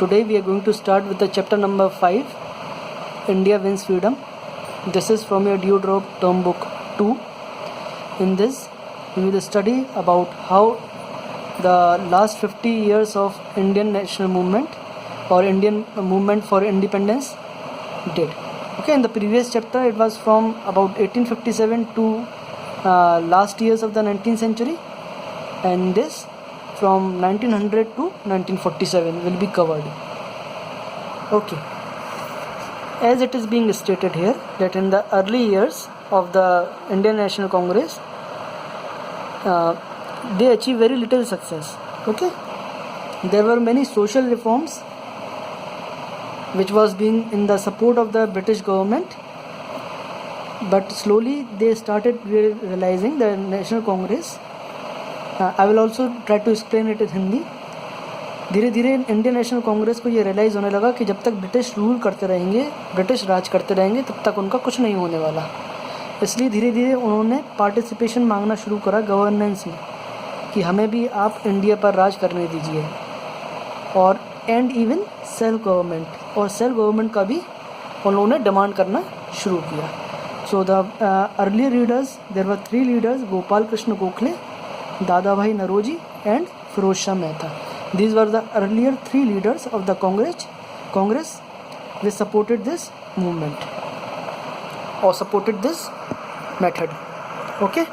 Today we are going to start with the chapter number 5, India Wins Freedom. This is from your Dewdrop Term Book 2. In this, we will study about how the last 50 years of Indian national movement or Indian movement for independence did. Okay, in the previous chapter it was from about 1857 to last years of the 19th century, and this from 1900 to 1947 will be covered. Okay, as it is being stated here that in the early years of the Indian National Congress, they achieved very little success. Okay, there were many social reforms which was being in the support of the British government, but slowly they started realizing the National Congress. I will also try to explain it in Hindi. धीरे धीरे Indian national Congress को ये realise होने लगा कि जब तक British rule करते रहेंगे, ब्रिटिश राज करते रहेंगे, तब तक उनका कुछ नहीं होने वाला. इसलिए धीरे धीरे उन्होंने पार्टिसिपेशन मांगना शुरू करा गवर्नेंस में कि हमें भी आप इंडिया पर राज करने दीजिए, और एंड इवन सेल्फ गवर्नमेंट, और सेल्फ गवर्नमेंट का भी उन्होंने डिमांड करना शुरू किया. So the earlier leaders, there were 3 leaders, Gopal Krishna Gokhale, Dadabhai Naoroji and Firoz Shah Mehta. These were the earlier 3 leaders of the Congress which supported this movement or supported this method. Okay.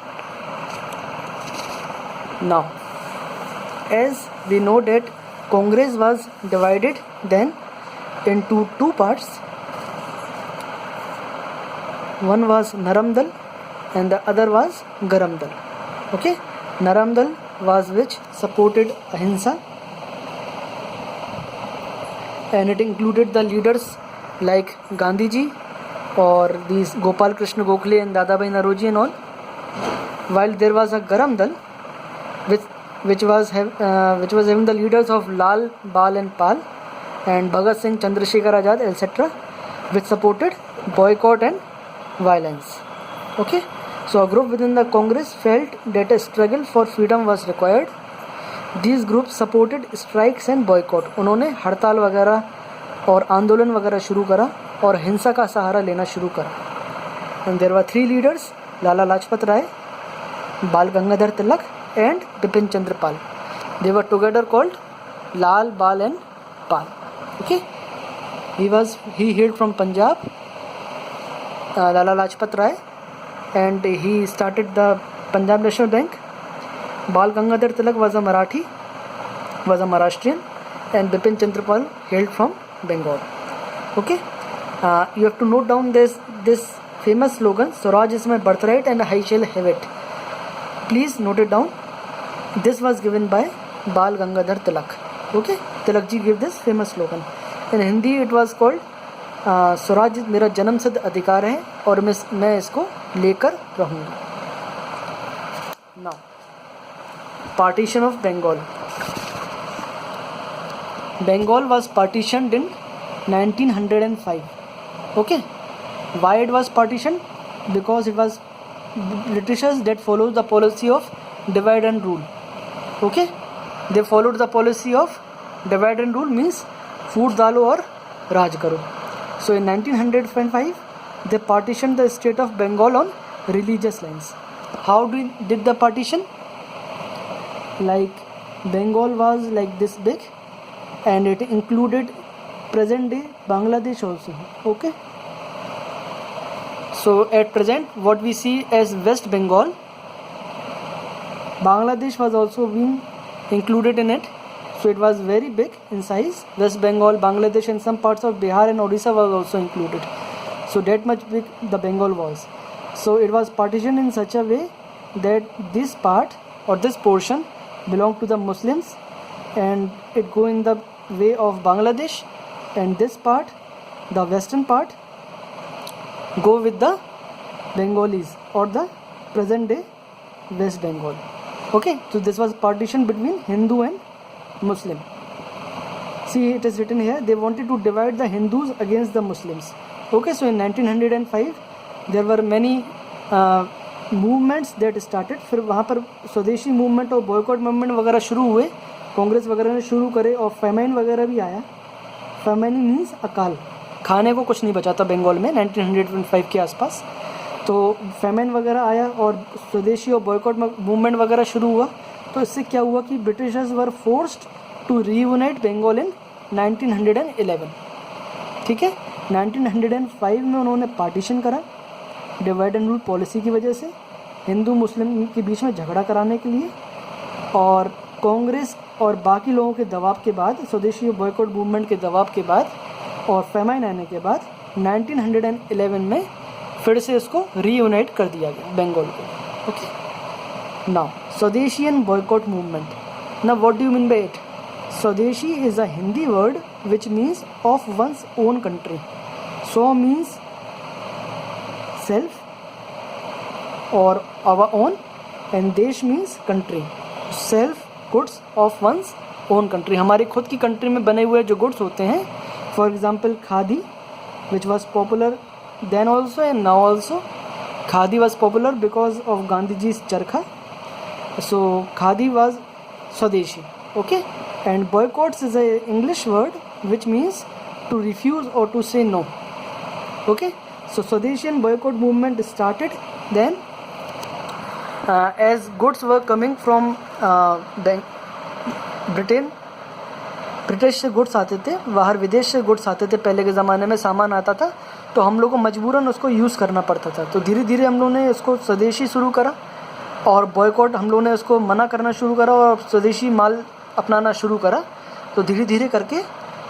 Now, as we know that Congress was divided then into 2 parts. One was Naram Dal and the other was Garam Dal. Okay. Naram Dal was which supported Ahimsa, and it included the leaders like Gandhi ji or these Gopal Krishna Gokhale and Dadabhai Naoroji and all. While there was a Garam Dal which was having the leaders of Lal, Bal and Pal and Bhagat Singh, Chandrasekhar Azad, etc., which supported boycott and violence. Okay. So a group within the Congress felt that a struggle for freedom was required. These groups supported strikes and boycott. उन्होंने हड़ताल वगैरह और आंदोलन वगैरह शुरू करा और हिंसा का सहारा लेना शुरू करा. And there were 3 leaders: Lala Lajpat Rai, बाल Gangadhar Tilak and Bipin Chandra Pal. They were together called Lal, Bal and Pal. Okay. He hailed from Punjab, Lala Lajpat Rai, and he started the Punjab National Bank. Bal Gangadhar Tilak was a Maharashtrian, and Bipin Chandra Pal hailed from Bengal. Okay, you have to note down this famous slogan, "Swaraj is my birthright and I shall have it." Please note it down. This was given by Bal Gangadhar Tilak. Okay, Tilak ji gave this famous slogan. In Hindi it was called Swaraj मेरा जन्मसिद्ध अधिकार है और मैं इसको लेकर रहूँगा. Now, partition of Bengal. Bengal was partitioned in 1905. Okay. Why it was partitioned? Because it was Britishers that followed the policy of divide and rule. Okay. They followed the policy of divide and rule, means फूट डालो और राज करो. So in 1905, they partitioned the state of Bengal on religious lines. How did the partition? Like Bengal was like this big, and it included present day Bangladesh also. Okay. So at present, what we see as West Bengal, Bangladesh was also being included in it. So it was very big in size. West Bengal, Bangladesh and some parts of Bihar and Odisha was also included. So that much big the Bengal was. So it was partitioned in such a way that this part or this portion belonged to the Muslims and it go in the way of Bangladesh, and this part, the western part, go with the Bengalis or the present day West Bengal. Okay, so this was partition between Hindu and Muslim. See, it is written here, they wanted to divide the Hindus against the Muslims. Okay, so in 1905 there were many movements that started. फिर वहाँ पर स्वदेशी movement और boycott movement वगैरह शुरू हुए, कांग्रेस वगैरह ने शुरू करे, और फेमाइन वगैरह भी आया. फेमेनी मीन्स अकाल, खाने को कुछ नहीं बचा था बंगाल में 1905 के आसपास। तो फेमेन वगैरह आया और स्वदेशी और बॉयकॉट मूवमेंट वगैरह शुरू हुआ। तो इससे क्या हुआ कि Britishers were forced to reunite Bengal in 1911। ठीक है, 1905 में उन्होंने पार्टीशन करा डिवाइड एंड रूल पॉलिसी की वजह से, हिंदू मुस्लिम के बीच में झगड़ा कराने के लिए। और कांग्रेस और बाकी लोगों के दबाव के बाद, स्वदेशी बॉयकॉट मूवमेंट के दबाव के बाद और फेमाइन आने के बाद 1911 में फिर से इसको रीयूनाइट कर दिया गया बंगाल को। Okay, now swadeshi and boycott movement. Now what do you mean by it? Swadeshi is a Hindi word which means of one's own country. So means self और our own, and desh means country. Self goods of one's own country, हमारी खुद की country में बने हुए जो goods होते हैं। For example khadi which was popular then also and now also. Khadi was popular because of Gandhi ji charkha, so khadi was swadeshi. Okay, and boycotts is a English word which means to refuse or to say no. Okay, so Swadeshian boycott movement started then as goods were coming from Britain. British से goods आते थे, बाहर विदेश से goods आते थे, पहले के ज़माने में सामान आता था तो हम लोग को मजबूरन उसको यूज़ करना पड़ता था। तो धीरे धीरे हम लोगों ने इसको स्वदेशी शुरू करा और बॉयकॉट हम लोगों ने उसको मना करना शुरू करा और स्वदेशी माल अपनाना शुरू करा। तो धीरे धीरे करके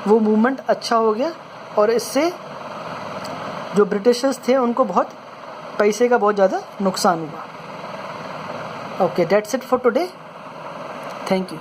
वो मूवमेंट अच्छा हो गया और इससे जो ब्रिटिशर्स थे उनको बहुत पैसे का बहुत ज़्यादा नुकसान हुआ। Okay, that's it for today, thank you.